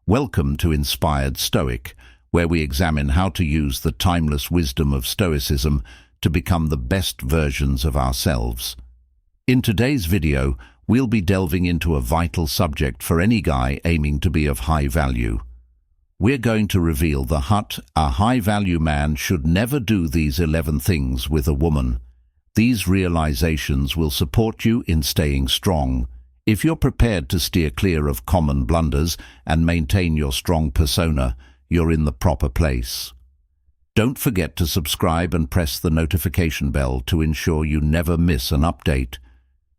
Welcome to Inspired Stoic, where we examine how to use the timeless wisdom of Stoicism to become the best versions of ourselves. In today's video, we'll be delving into a vital subject for any guy aiming to be of high value. We're going to reveal a high-value man should never do these 11 things with a woman. These realizations will support you in staying strong. If you're prepared to steer clear of common blunders and maintain your strong persona, you're in the proper place. Don't forget to subscribe and press the notification bell to ensure you never miss an update.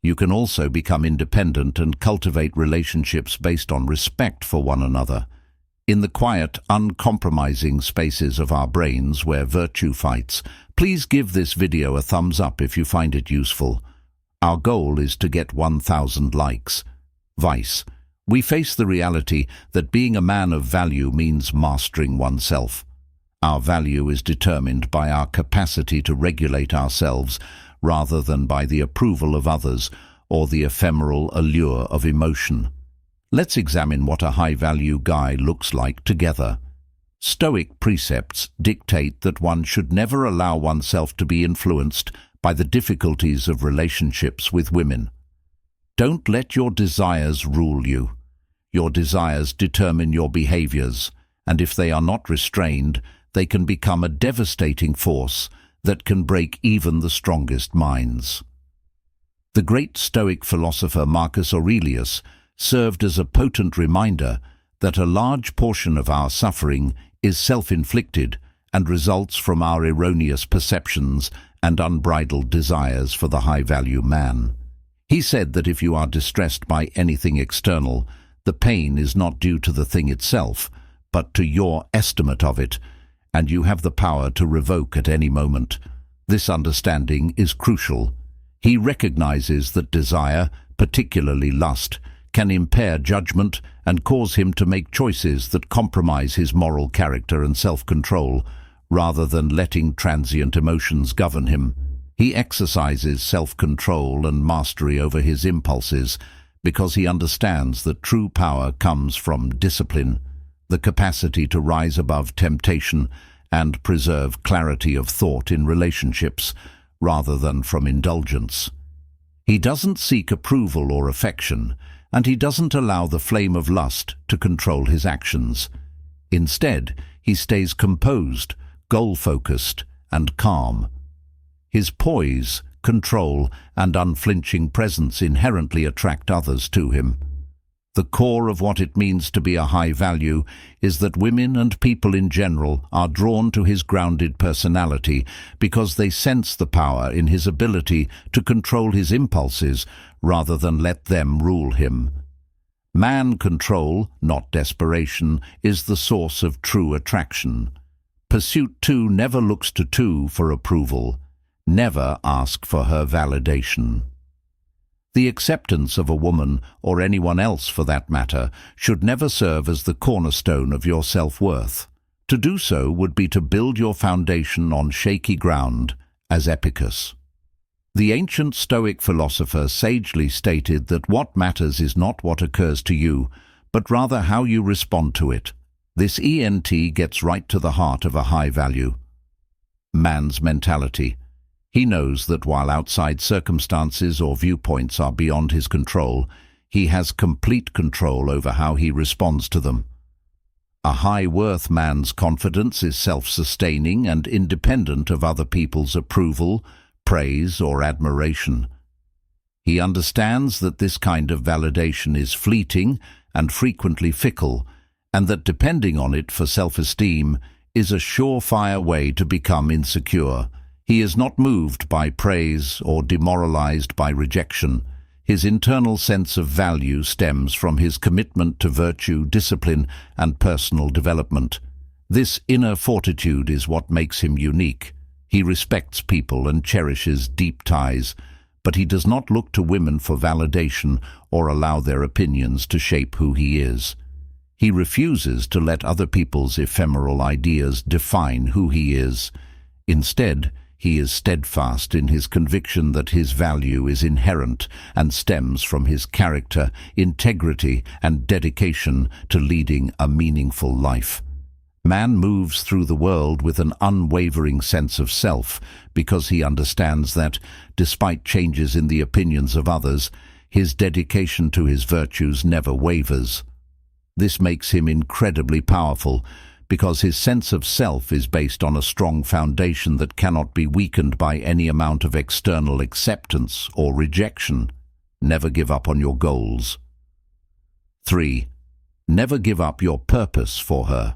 You can also become independent and cultivate relationships based on respect for one another. In the quiet, uncompromising spaces of our brains where virtue fights, please give this video a thumbs up if you find it useful. Our goal is to get 1,000 likes. Vice. We face the reality that being a man of value means mastering oneself. Our value is determined by our capacity to regulate ourselves rather than by the approval of others or the ephemeral allure of emotion. Let's examine what a high-value guy looks like together. Stoic precepts dictate that one should never allow oneself to be influenced by the difficulties of relationships with women. Don't let your desires rule you. Your desires determine your behaviors, and if they are not restrained, they can become a devastating force that can break even the strongest minds. The great Stoic philosopher Marcus Aurelius served as a potent reminder that a large portion of our suffering is self-inflicted and results from our erroneous perceptions and unbridled desires for the high-value man. He said that if you are distressed by anything external, the pain is not due to the thing itself, but to your estimate of it, and you have the power to revoke at any moment. This understanding is crucial. He recognizes that desire, particularly lust, can impair judgment and cause him to make choices that compromise his moral character and self-control, rather than letting transient emotions govern him. He exercises self-control and mastery over his impulses because he understands that true power comes from discipline, the capacity to rise above temptation and preserve clarity of thought in relationships, rather than from indulgence. He doesn't seek approval or affection, and he doesn't allow the flame of lust to control his actions. Instead, he stays composed, goal-focused, and calm. His poise, control, and unflinching presence inherently attract others to him. The core of what it means to be a high value is that women and people in general are drawn to his grounded personality because they sense the power in his ability to control his impulses rather than let them rule him. Man control, not desperation, is the source of true attraction. Pursuit two never looks to two for approval. Never ask for her validation. The acceptance of a woman, or anyone else for that matter, should never serve as the cornerstone of your self-worth. To do so would be to build your foundation on shaky ground, as Epicus. The ancient Stoic philosopher sagely stated that what matters is not what occurs to you, but rather how you respond to it. This ENT gets right to the heart of a high value. Man's mentality. He knows that while outside circumstances or viewpoints are beyond his control, he has complete control over how he responds to them. A high-worth man's confidence is self-sustaining and independent of other people's approval, praise, or admiration. He understands that this kind of validation is fleeting and frequently fickle, and that depending on it for self-esteem is a surefire way to become insecure. He is not moved by praise or demoralized by rejection. His internal sense of value stems from his commitment to virtue, discipline, and personal development. This inner fortitude is what makes him unique. He respects people and cherishes deep ties, but he does not look to women for validation or allow their opinions to shape who he is. He refuses to let other people's ephemeral ideas define who he is. Instead, he is steadfast in his conviction that his value is inherent and stems from his character, integrity, and dedication to leading a meaningful life. Man moves through the world with an unwavering sense of self because he understands that, despite changes in the opinions of others, his dedication to his virtues never wavers. This makes him incredibly powerful because his sense of self is based on a strong foundation that cannot be weakened by any amount of external acceptance or rejection. Never give up on your goals. 3. Never give up your purpose for her.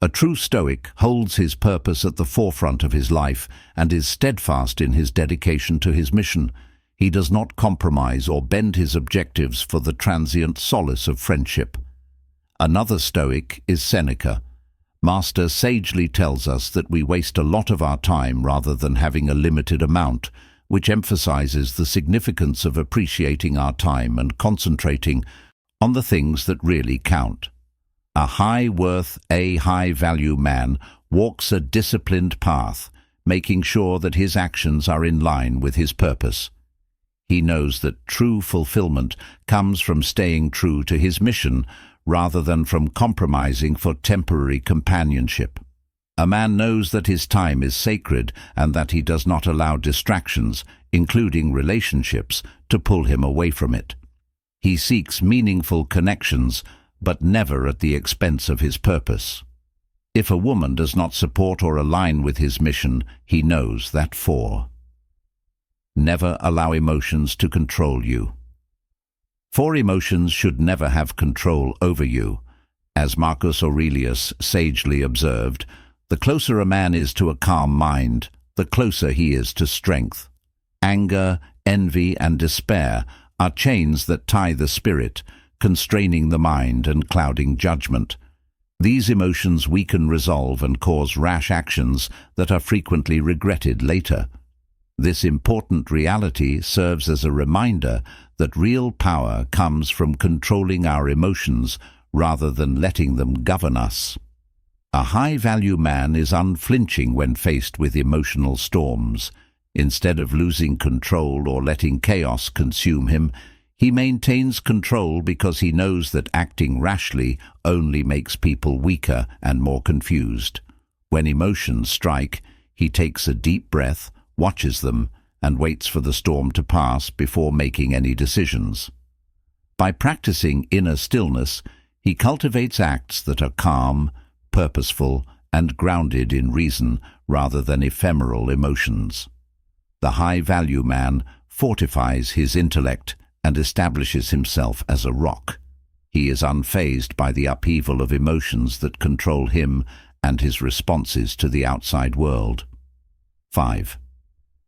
A true Stoic holds his purpose at the forefront of his life and is steadfast in his dedication to his mission. He does not compromise or bend his objectives for the transient solace of friendship. Another Stoic is Seneca. Master sagely tells us that we waste a lot of our time rather than having a limited amount, which emphasizes the significance of appreciating our time and concentrating on the things that really count. A high-worth, high-value man walks a disciplined path, making sure that his actions are in line with his purpose. He knows that true fulfillment comes from staying true to his mission rather than from compromising for temporary companionship. A man knows that his time is sacred and that he does not allow distractions, including relationships, to pull him away from it. He seeks meaningful connections, but never at the expense of his purpose. If a woman does not support or align with his mission, he knows that. 4. Never allow emotions to control you. For emotions should never have control over you. As Marcus Aurelius sagely observed, the closer a man is to a calm mind, the closer he is to strength. Anger, envy, and despair are chains that tie the spirit, constraining the mind and clouding judgment. These emotions weaken resolve and cause rash actions that are frequently regretted later. This important reality serves as a reminder that real power comes from controlling our emotions rather than letting them govern us. A high-value man is unflinching when faced with emotional storms. Instead of losing control or letting chaos consume him, he maintains control because he knows that acting rashly only makes people weaker and more confused. When emotions strike, he takes a deep breath, watches them, and waits for the storm to pass before making any decisions. By practicing inner stillness, he cultivates acts that are calm, purposeful, and grounded in reason rather than ephemeral emotions. The high-value man fortifies his intellect and establishes himself as a rock. He is unfazed by the upheaval of emotions that control him and his responses to the outside world. 5.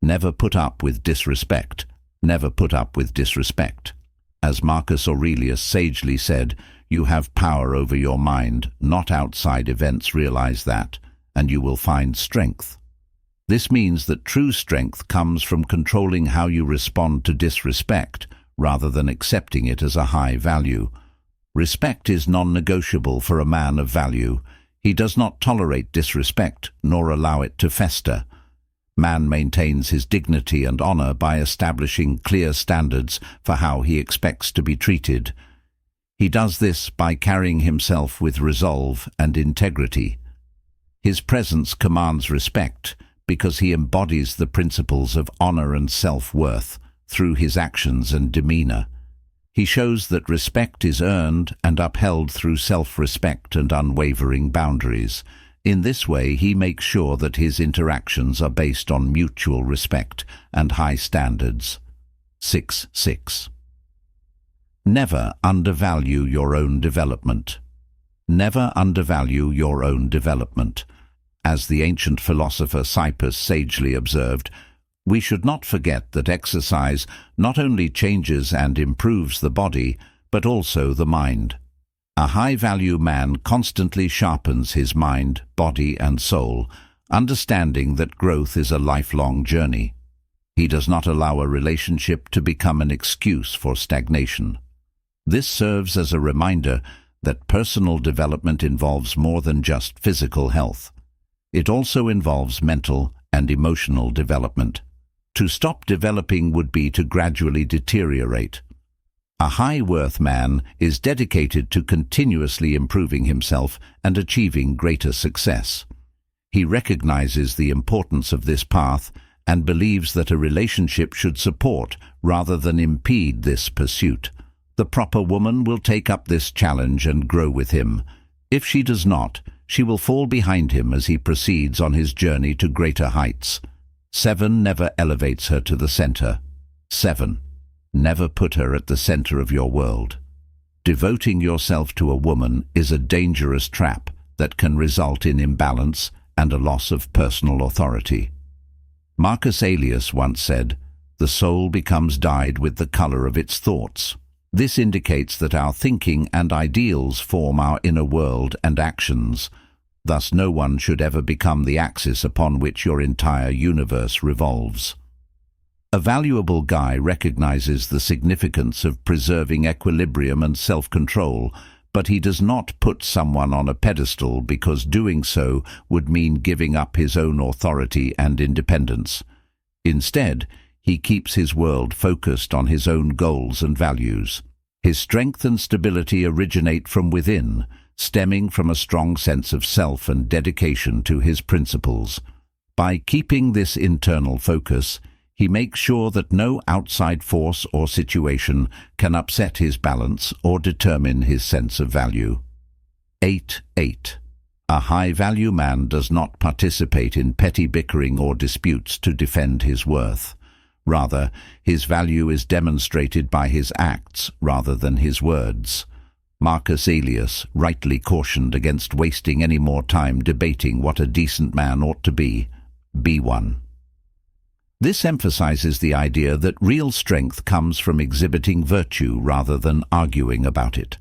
Never put up with disrespect. Never put up with disrespect. As Marcus Aurelius sagely said, you have power over your mind, not outside events. Realize that, and you will find strength. This means that true strength comes from controlling how you respond to disrespect, rather than accepting it as a high value. Respect is non-negotiable for a man of value. He does not tolerate disrespect, nor allow it to fester. Man maintains his dignity and honor by establishing clear standards for how he expects to be treated. He does this by carrying himself with resolve and integrity. His presence commands respect because he embodies the principles of honor and self-worth through his actions and demeanor. He shows that respect is earned and upheld through self-respect and unwavering boundaries. In this way, he makes sure that his interactions are based on mutual respect and high standards. 6. Never undervalue your own development. Never undervalue your own development. As the ancient philosopher Cypus sagely observed, we should not forget that exercise not only changes and improves the body, but also the mind. A high-value man constantly sharpens his mind, body, and soul, understanding that growth is a lifelong journey. He does not allow a relationship to become an excuse for stagnation. This serves as a reminder that personal development involves more than just physical health. It also involves mental and emotional development. To stop developing would be to gradually deteriorate. A high-worth man is dedicated to continuously improving himself and achieving greater success. He recognizes the importance of this path and believes that a relationship should support rather than impede this pursuit. The proper woman will take up this challenge and grow with him. If she does not, she will fall behind him as he proceeds on his journey to greater heights. 7. Never elevates her to the center. 7. Never put her at the center of your world. Devoting yourself to a woman is a dangerous trap that can result in imbalance and a loss of personal authority. Marcus Aurelius once said, "The soul becomes dyed with the color of its thoughts." This indicates that our thinking and ideals form our inner world and actions. Thus, no one should ever become the axis upon which your entire universe revolves. A valuable guy recognizes the significance of preserving equilibrium and self-control, but he does not put someone on a pedestal because doing so would mean giving up his own authority and independence. Instead, he keeps his world focused on his own goals and values. His strength and stability originate from within, stemming from a strong sense of self and dedication to his principles. By keeping this internal focus, he makes sure that no outside force or situation can upset his balance or determine his sense of value. 8. A high-value man does not participate in petty bickering or disputes to defend his worth. Rather, his value is demonstrated by his acts rather than his words. Marcus Aurelius rightly cautioned against wasting any more time debating what a decent man ought to be. Be one. This emphasizes the idea that real strength comes from exhibiting virtue rather than arguing about it.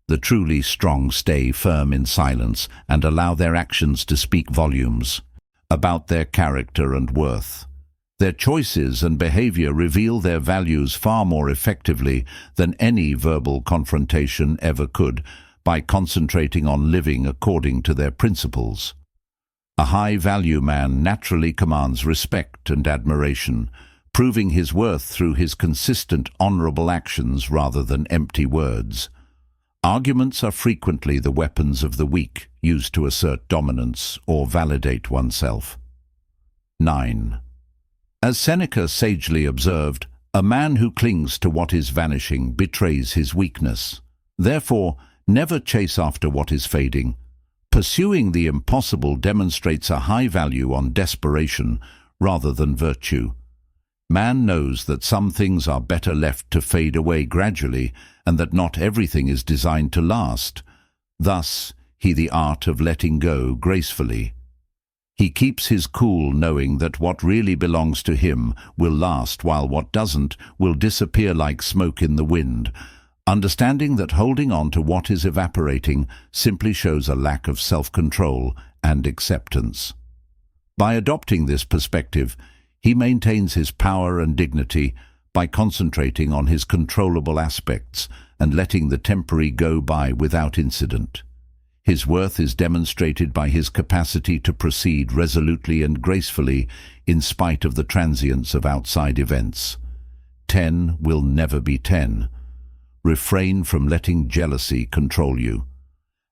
The truly strong stay firm in silence and allow their actions to speak volumes about their character and worth. Their choices and behavior reveal their values far more effectively than any verbal confrontation ever could, by concentrating on living according to their principles. A high-value man naturally commands respect and admiration, proving his worth through his consistent, honorable actions rather than empty words. Arguments are frequently the weapons of the weak, used to assert dominance or validate oneself. 9. As Seneca sagely observed, a man who clings to what is vanishing betrays his weakness. Therefore, never chase after what is fading. Pursuing the impossible demonstrates a high value on desperation rather than virtue. Man knows that some things are better left to fade away gradually, and that not everything is designed to last. Thus, the art of letting go gracefully. He keeps his cool, knowing that what really belongs to him will last, while what doesn't will disappear like smoke in the wind. Understanding that holding on to what is evaporating simply shows a lack of self-control and acceptance. By adopting this perspective, he maintains his power and dignity by concentrating on his controllable aspects and letting the temporary go by without incident. His worth is demonstrated by his capacity to proceed resolutely and gracefully in spite of the transience of outside events. 10 will never be 10. Refrain from letting jealousy control you.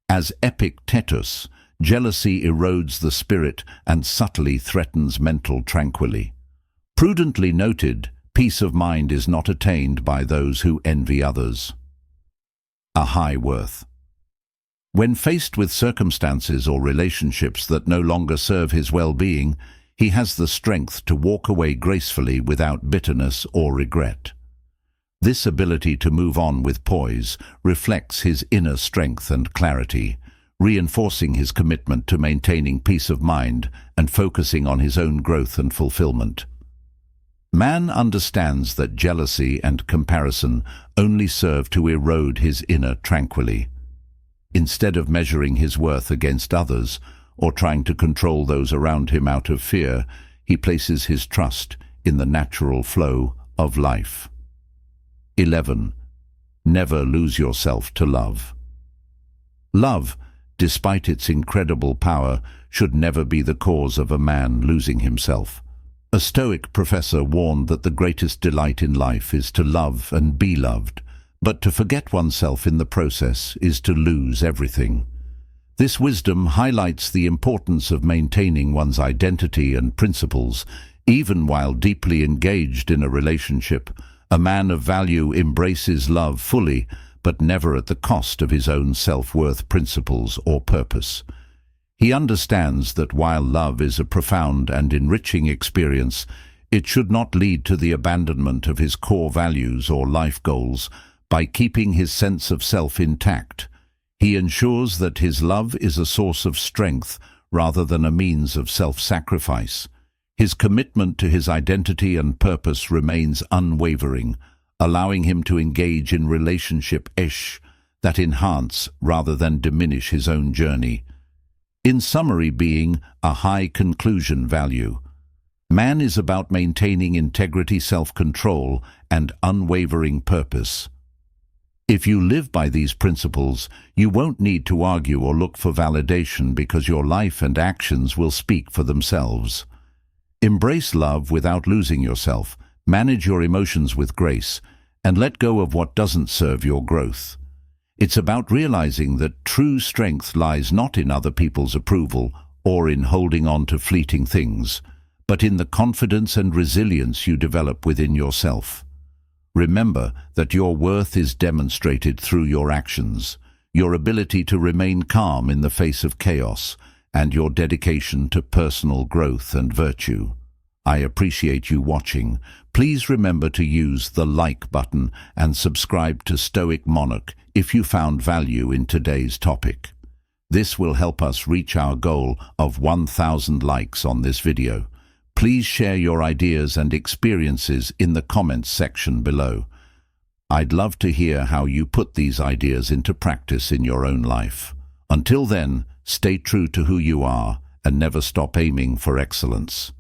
As Epictetus, jealousy erodes the spirit and subtly threatens mental tranquility. Prudently noted, peace of mind is not attained by those who envy others. A high worth. When faced with circumstances or relationships that no longer serve his well-being, he has the strength to walk away gracefully without bitterness or regret. This ability to move on with poise reflects his inner strength and clarity, reinforcing his commitment to maintaining peace of mind and focusing on his own growth and fulfillment. Man understands that jealousy and comparison only serve to erode his inner tranquility. Instead of measuring his worth against others or trying to control those around him out of fear, he places his trust in the natural flow of life. 11. Never lose yourself to love. Love, despite its incredible power, should never be the cause of a man losing himself. A Stoic professor warned that the greatest delight in life is to love and be loved, but to forget oneself in the process is to lose everything. This wisdom highlights the importance of maintaining one's identity and principles, even while deeply engaged in a relationship. A man of value embraces love fully, but never at the cost of his own self-worth, principles, or purpose. He understands that while love is a profound and enriching experience, it should not lead to the abandonment of his core values or life goals. By keeping his sense of self intact, he ensures that his love is a source of strength rather than a means of self-sacrifice. His commitment to his identity and purpose remains unwavering, allowing him to engage in relationships that enhance rather than diminish his own journey. In summary, being a high conclusion value. Man is about maintaining integrity, self-control, and unwavering purpose. If you live by these principles, you won't need to argue or look for validation because your life and actions will speak for themselves. Embrace love without losing yourself, manage your emotions with grace, and let go of what doesn't serve your growth. It's about realizing that true strength lies not in other people's approval or in holding on to fleeting things, but in the confidence and resilience you develop within yourself. Remember that your worth is demonstrated through your actions, your ability to remain calm in the face of chaos, and your dedication to personal growth and virtue. I appreciate you watching. Please remember to use the like button and subscribe to Stoic Monarch if you found value in today's topic. This will help us reach our goal of 1,000 likes on this video. Please share your ideas and experiences in the comments section below. I'd love to hear how you put these ideas into practice in your own life. Until then, stay true to who you are and never stop aiming for excellence.